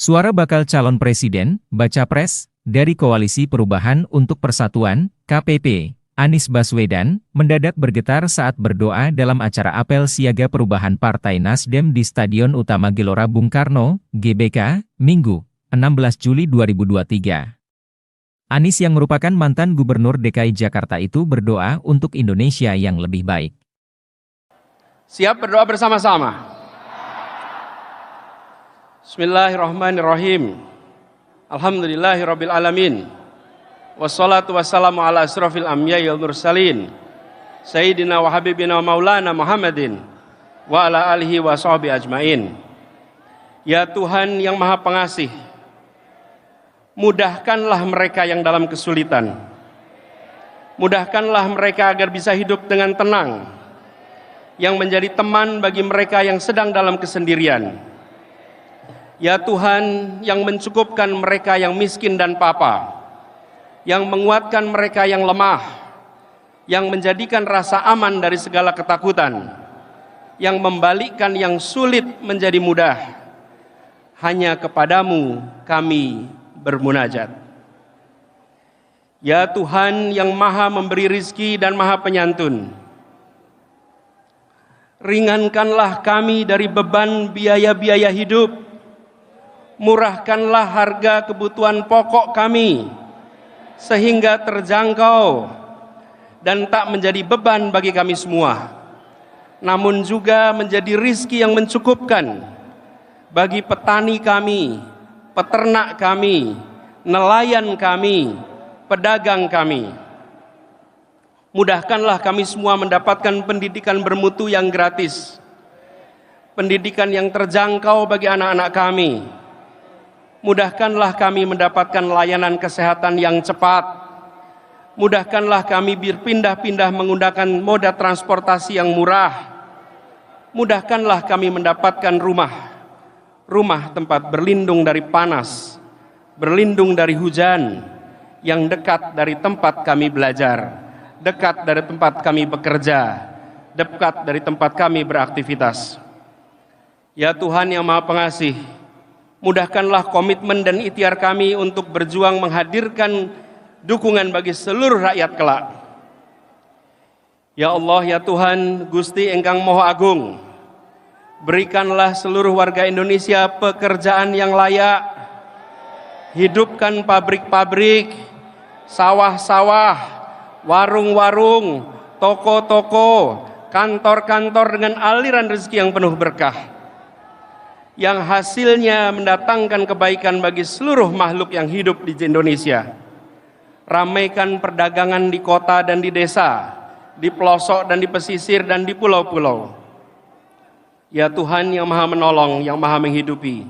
Suara bakal calon presiden, baca pres, dari Koalisi Perubahan untuk Persatuan, KPP, Anies Baswedan, mendadak bergetar saat berdoa dalam acara apel siaga perubahan Partai Nasdem di Stadion Utama Gelora Bung Karno, GBK, Minggu, 16 Juli 2023. Anies yang merupakan mantan Gubernur DKI Jakarta itu berdoa untuk Indonesia yang lebih baik. Siap berdoa bersama-sama. Bismillahirrahmanirrahim. Alhamdulillahirabbil alamin. Wassalatu wassalamu ala asrofil anbiya'i wal mursalin. Sayyidina wa habibina wa maulana Muhammadin wa ala alihi wa sahbihi ajmain. Ya Tuhan yang Maha Pengasih, mudahkanlah mereka yang dalam kesulitan. Mudahkanlah mereka agar bisa hidup dengan tenang, yang menjadi teman bagi mereka yang sedang dalam kesendirian. Ya Tuhan yang mencukupkan mereka yang miskin dan papa, yang menguatkan mereka yang lemah, yang menjadikan rasa aman dari segala ketakutan, yang membalikkan yang sulit menjadi mudah. Hanya kepadamu kami bermunajat. Ya Tuhan yang Maha memberi rizki dan Maha penyantun, ringankanlah kami dari beban biaya-biaya hidup. Murahkanlah harga kebutuhan pokok kami, sehingga terjangkau dan tak menjadi beban bagi kami semua, namun juga menjadi rizki yang mencukupkan bagi petani kami, peternak kami, nelayan kami, pedagang kami. Mudahkanlah kami semua mendapatkan pendidikan bermutu yang gratis, pendidikan yang terjangkau bagi anak-anak kami. Mudahkanlah kami mendapatkan layanan kesehatan yang cepat. Mudahkanlah kami berpindah-pindah menggunakan moda transportasi yang murah. Mudahkanlah kami mendapatkan rumah tempat berlindung dari panas, berlindung dari hujan, yang dekat dari tempat kami belajar, dekat dari tempat kami bekerja, dekat dari tempat kami beraktivitas. Ya Tuhan yang Maha Pengasih, mudahkanlah komitmen dan ikhtiar kami untuk berjuang menghadirkan dukungan bagi seluruh rakyat kelak. Ya Allah, ya Tuhan, Gusti Engkang Moho Agung, berikanlah seluruh warga Indonesia pekerjaan yang layak. Hidupkan pabrik-pabrik, sawah-sawah, warung-warung, toko-toko, kantor-kantor dengan aliran rezeki yang penuh berkah, yang hasilnya mendatangkan kebaikan bagi seluruh makhluk yang hidup di Indonesia. Ramaikan perdagangan di kota dan di desa, di pelosok dan di pesisir dan di pulau-pulau. Ya Tuhan yang Maha Menolong, yang Maha Menghidupi,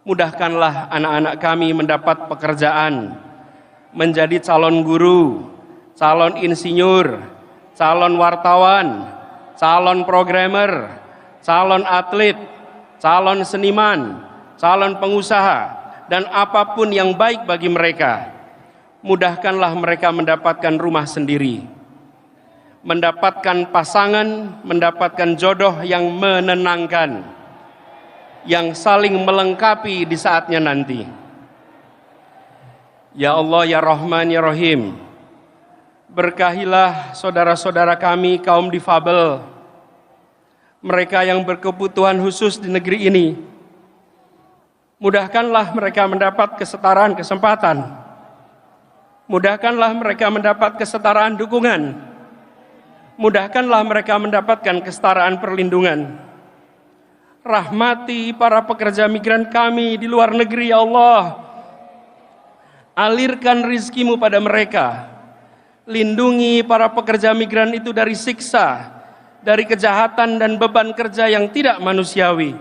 mudahkanlah anak-anak kami mendapat pekerjaan, menjadi calon guru, calon insinyur, calon wartawan, calon programmer, calon atlet, calon seniman, calon pengusaha, dan apapun yang baik bagi mereka. Mudahkanlah mereka mendapatkan rumah sendiri, mendapatkan pasangan, mendapatkan jodoh yang menenangkan, yang saling melengkapi di saatnya nanti. Ya Allah, ya Rahman, ya Rahim, berkahilah saudara-saudara kami kaum difabel, mereka yang berkebutuhan khusus di negeri ini. Mudahkanlah mereka mendapat kesetaraan kesempatan. Mudahkanlah mereka mendapat kesetaraan dukungan. Mudahkanlah mereka mendapatkan kesetaraan perlindungan. Rahmati para pekerja migran kami di luar negeri, ya Allah. Alirkan rizkimu pada mereka. Lindungi para pekerja migran itu dari siksa, dari kejahatan dan beban kerja yang tidak manusiawi.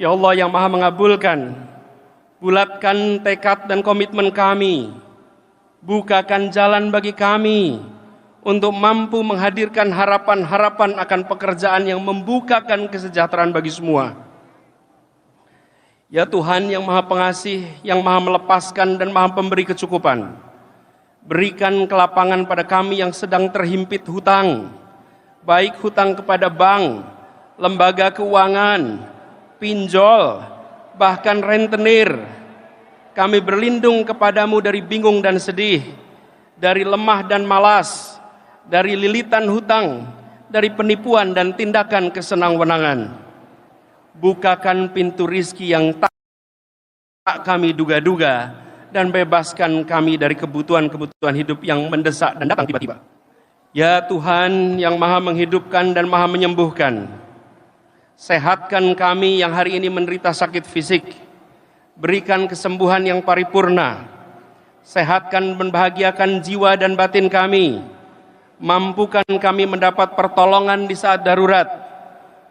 Ya Allah yang Maha mengabulkan, bulatkan tekad dan komitmen kami. Bukakan jalan bagi kami untuk mampu menghadirkan harapan-harapan akan pekerjaan yang membukakan kesejahteraan bagi semua. Ya Tuhan yang Maha Pengasih, yang Maha melepaskan dan Maha pemberi kecukupan, berikan kelapangan pada kami yang sedang terhimpit hutang, baik hutang kepada bank, lembaga keuangan, pinjol, bahkan rentenir. Kami berlindung kepadamu dari bingung dan sedih, dari lemah dan malas, dari lilitan hutang, dari penipuan dan tindakan kesenang-wenangan. Bukakan pintu rizki yang tak kami duga-duga, dan bebaskan kami dari kebutuhan-kebutuhan hidup yang mendesak dan datang tiba-tiba. Ya Tuhan yang maha menghidupkan dan maha menyembuhkan, sehatkan kami yang hari ini menderita sakit fisik, berikan kesembuhan yang paripurna, sehatkan dan bahagiakan jiwa dan batin kami, mampukan kami mendapat pertolongan di saat darurat,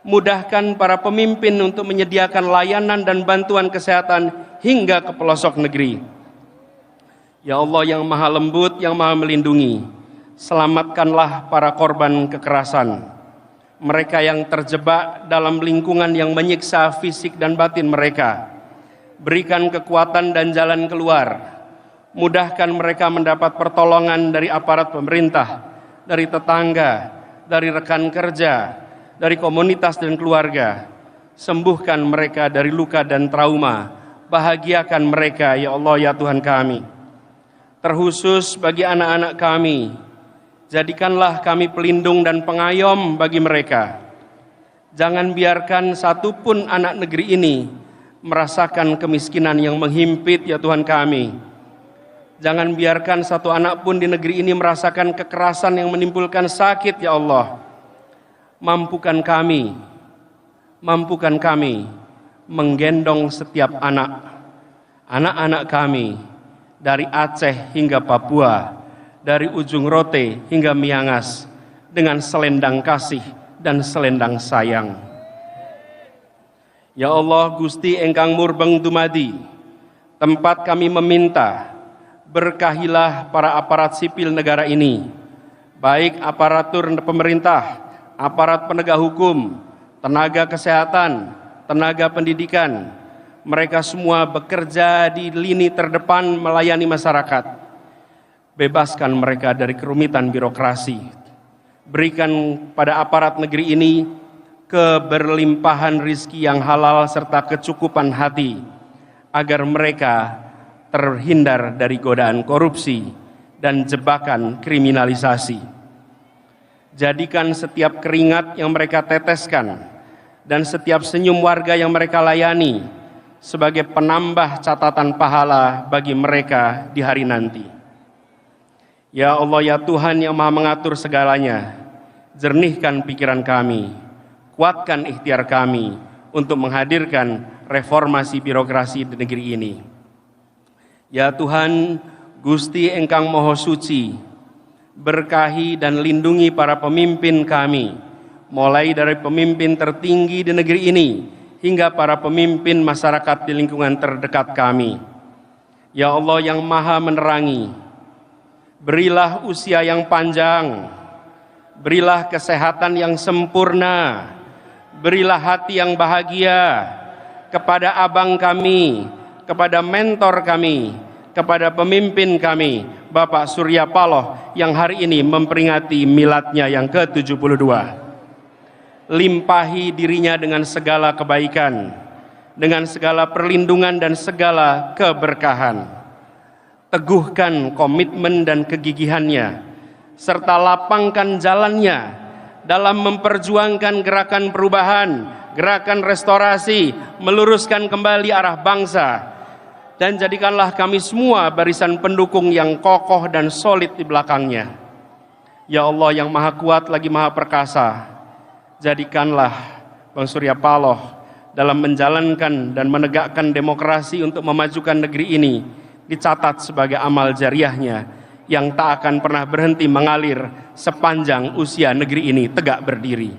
mudahkan para pemimpin untuk menyediakan layanan dan bantuan kesehatan hingga ke pelosok negeri. Ya Allah yang maha lembut, yang maha melindungi, selamatkanlah para korban kekerasan, mereka yang terjebak dalam lingkungan yang menyiksa fisik dan batin mereka. Berikan kekuatan dan jalan keluar, mudahkan mereka mendapat pertolongan dari aparat pemerintah, dari tetangga, dari rekan kerja, dari komunitas dan keluarga. Sembuhkan mereka dari luka dan trauma, bahagiakan mereka ya Allah ya Tuhan kami. Terkhusus bagi anak-anak kami, jadikanlah kami pelindung dan pengayom bagi mereka. Jangan biarkan satupun anak negeri ini merasakan kemiskinan yang menghimpit ya Tuhan kami. Jangan biarkan satu anak pun di negeri ini merasakan kekerasan yang menimbulkan sakit ya Allah. Mampukan kami menggendong setiap anak-anak kami dari Aceh hingga Papua, dari ujung Rote hingga Miangas, dengan selendang kasih dan selendang sayang. Ya Allah Gusti engkang murbeng dumadi, tempat kami meminta, berkahilah para aparat sipil negara ini, baik aparatur pemerintah, aparat penegak hukum, tenaga kesehatan, tenaga pendidikan. Mereka semua bekerja di lini terdepan melayani masyarakat. Bebaskan mereka dari kerumitan birokrasi. Berikan pada aparat negeri ini keberlimpahan rizki yang halal serta kecukupan hati, agar mereka terhindar dari godaan korupsi dan jebakan kriminalisasi. Jadikan setiap keringat yang mereka teteskan dan setiap senyum warga yang mereka layani sebagai penambah catatan pahala bagi mereka di hari nanti. Ya Allah ya Tuhan yang maha mengatur segalanya, jernihkan pikiran kami, kuatkan ikhtiar kami untuk menghadirkan reformasi birokrasi di negeri ini. Ya Tuhan, Gusti engkang Maha Suci, berkahi dan lindungi para pemimpin kami, mulai dari pemimpin tertinggi di negeri ini, hingga para pemimpin masyarakat di lingkungan terdekat kami. Ya Allah yang maha menerangi, berilah usia yang panjang, berilah kesehatan yang sempurna, berilah hati yang bahagia kepada abang kami, kepada mentor kami, kepada pemimpin kami, Bapak Surya Paloh yang hari ini memperingati miladnya yang ke-72. Limpahi dirinya dengan segala kebaikan, dengan segala perlindungan dan segala keberkahan. Teguhkan komitmen dan kegigihannya, serta lapangkan jalannya dalam memperjuangkan gerakan perubahan, gerakan restorasi, meluruskan kembali arah bangsa, dan jadikanlah kami semua barisan pendukung yang kokoh dan solid di belakangnya. Ya Allah yang maha kuat lagi maha perkasa, jadikanlah Bang Surya Paloh dalam menjalankan dan menegakkan demokrasi untuk memajukan negeri ini dicatat sebagai amal jariahnya yang tak akan pernah berhenti mengalir sepanjang usia negeri ini tegak berdiri.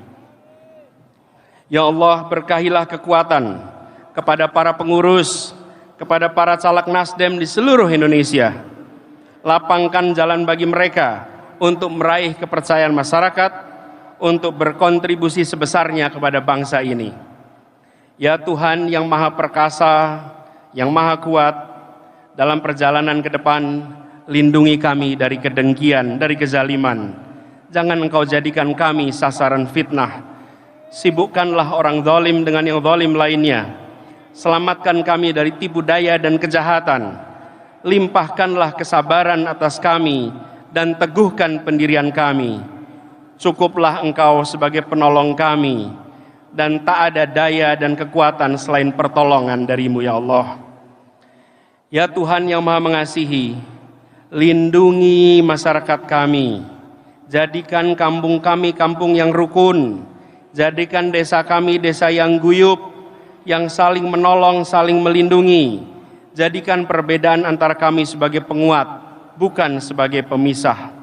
Ya Allah, berkahilah kekuatan kepada para pengurus, kepada para caleg Nasdem di seluruh Indonesia. Lapangkan jalan bagi mereka untuk meraih kepercayaan masyarakat, untuk berkontribusi sebesarnya kepada bangsa ini. Ya Tuhan yang maha perkasa, yang maha kuat, dalam perjalanan ke depan, lindungi kami dari kedengkian, dari kezaliman. Jangan Engkau jadikan kami sasaran fitnah. Sibukkanlah orang zalim dengan yang zalim lainnya. Selamatkan kami dari tipu daya dan kejahatan. Limpahkanlah kesabaran atas kami dan teguhkan pendirian kami. Cukuplah Engkau sebagai penolong kami, dan tak ada daya dan kekuatan selain pertolongan dari-Mu ya Allah. Ya Tuhan yang Maha Mengasihi, lindungi masyarakat kami. Jadikan kampung kami kampung yang rukun. Jadikan desa kami desa yang guyup, yang saling menolong, saling melindungi. Jadikan perbedaan antara kami sebagai penguat, bukan sebagai pemisah.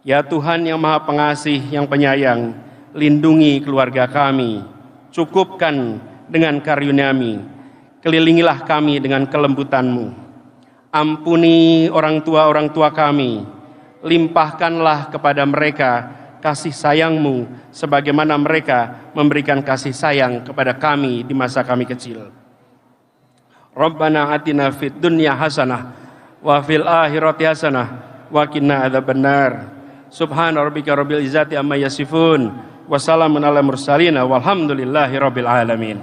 Ya Tuhan yang Maha Pengasih, yang penyayang, lindungi keluarga kami. Cukupkan dengan karunia-Mu. Kelilingilah kami dengan kelembutan-Mu. Ampuni orang tua kami. Limpahkanlah kepada mereka kasih sayang-Mu sebagaimana mereka memberikan kasih sayang kepada kami di masa kami kecil. Rabbana atina fid dunya hasanah wa fil akhirati hasanah wa qina adzabannar. Subhana rabbika rabbil izzati amma yasifun wa salamun alal mursalin walhamdulillahi rabbil alamin.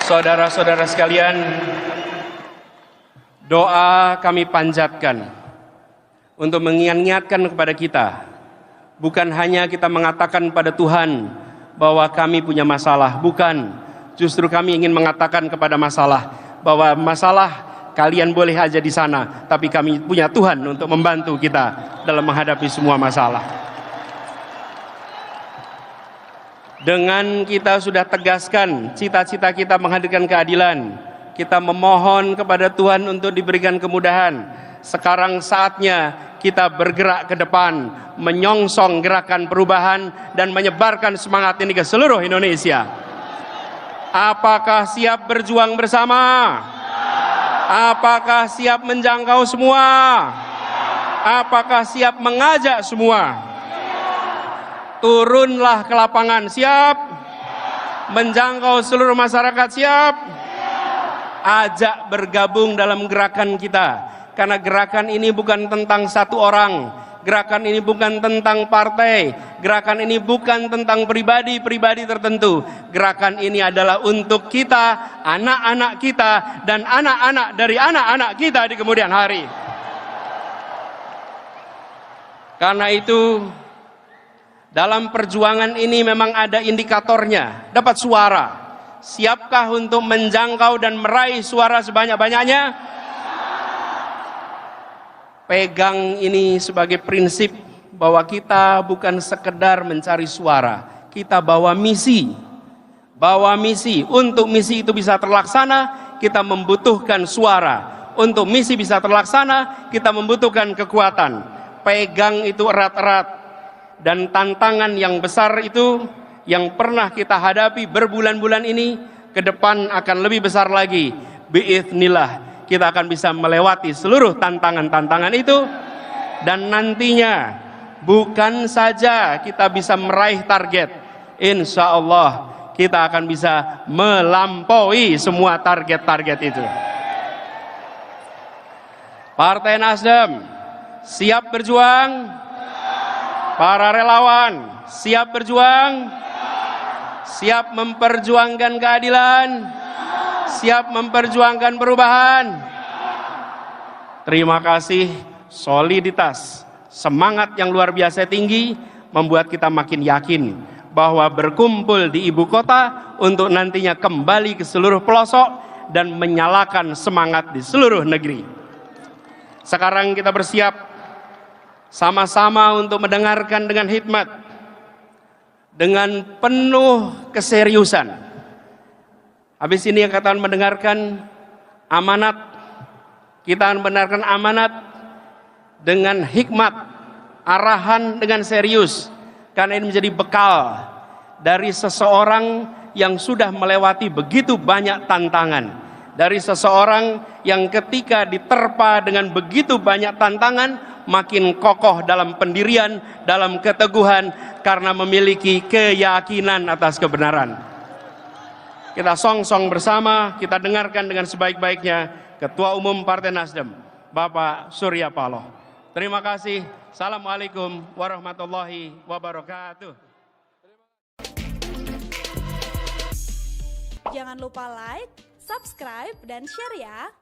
Saudara-saudara sekalian, doa kami panjatkan untuk mengingatkan kepada kita, bukan hanya kita mengatakan pada Tuhan bahwa kami punya masalah, bukan. Justru kami ingin mengatakan kepada masalah bahwa masalah kalian boleh aja di sana, tapi kami punya Tuhan untuk membantu kita dalam menghadapi semua masalah. Dengan kita sudah tegaskan cita-cita kita menghadirkan keadilan, kita memohon kepada Tuhan untuk diberikan kemudahan. Sekarang saatnya kita bergerak ke depan, menyongsong gerakan perubahan dan menyebarkan semangat ini ke seluruh Indonesia. Apakah siap berjuang bersama? Apakah siap menjangkau semua? Apakah siap mengajak semua? Turunlah ke lapangan, siap? Menjangkau seluruh masyarakat, siap? Ajak bergabung dalam gerakan kita, karena gerakan ini bukan tentang satu orang, gerakan ini bukan tentang partai, gerakan ini bukan tentang pribadi-pribadi tertentu. Gerakan ini adalah untuk kita, anak-anak kita, dan anak-anak dari anak-anak kita di kemudian hari. Karena itu, dalam perjuangan ini memang ada indikatornya, dapat suara. Siapkah untuk menjangkau dan meraih suara sebanyak-banyaknya? Pegang ini sebagai prinsip bahwa kita bukan sekedar mencari suara, kita bawa misi. Bawa misi. Untuk misi itu bisa terlaksana, kita membutuhkan suara. Untuk misi bisa terlaksana, kita membutuhkan kekuatan. Pegang itu erat-erat. Dan tantangan yang besar itu yang pernah kita hadapi berbulan-bulan ini, ke depan akan lebih besar lagi. Biiznillah, kita akan bisa melewati seluruh tantangan-tantangan itu, dan nantinya bukan saja kita bisa meraih target, insya Allah kita akan bisa melampaui semua target-target itu. Partai Nasdem siap berjuang? Para relawan siap berjuang? Siap memperjuangkan keadilan? Siap memperjuangkan perubahan? Terima kasih. Soliditas, semangat yang luar biasa tinggi membuat kita makin yakin bahwa berkumpul di ibu kota untuk nantinya kembali ke seluruh pelosok dan menyalakan semangat di seluruh negeri. Sekarang kita bersiap sama-sama untuk mendengarkan dengan hikmat, dengan penuh keseriusan. Habis ini kita akan mendengarkan amanat, kita akan mendengarkan amanat dengan hikmat, arahan dengan serius, karena ini menjadi bekal dari seseorang yang sudah melewati begitu banyak tantangan, dari seseorang yang ketika diterpa dengan begitu banyak tantangan makin kokoh dalam pendirian, dalam keteguhan, karena memiliki keyakinan atas kebenaran. Kita song-song bersama, kita dengarkan dengan sebaik-baiknya Ketua Umum Partai Nasdem, Bapak Surya Paloh. Terima kasih. Assalamualaikum warahmatullahi wabarakatuh. Jangan lupa like, subscribe, dan share ya.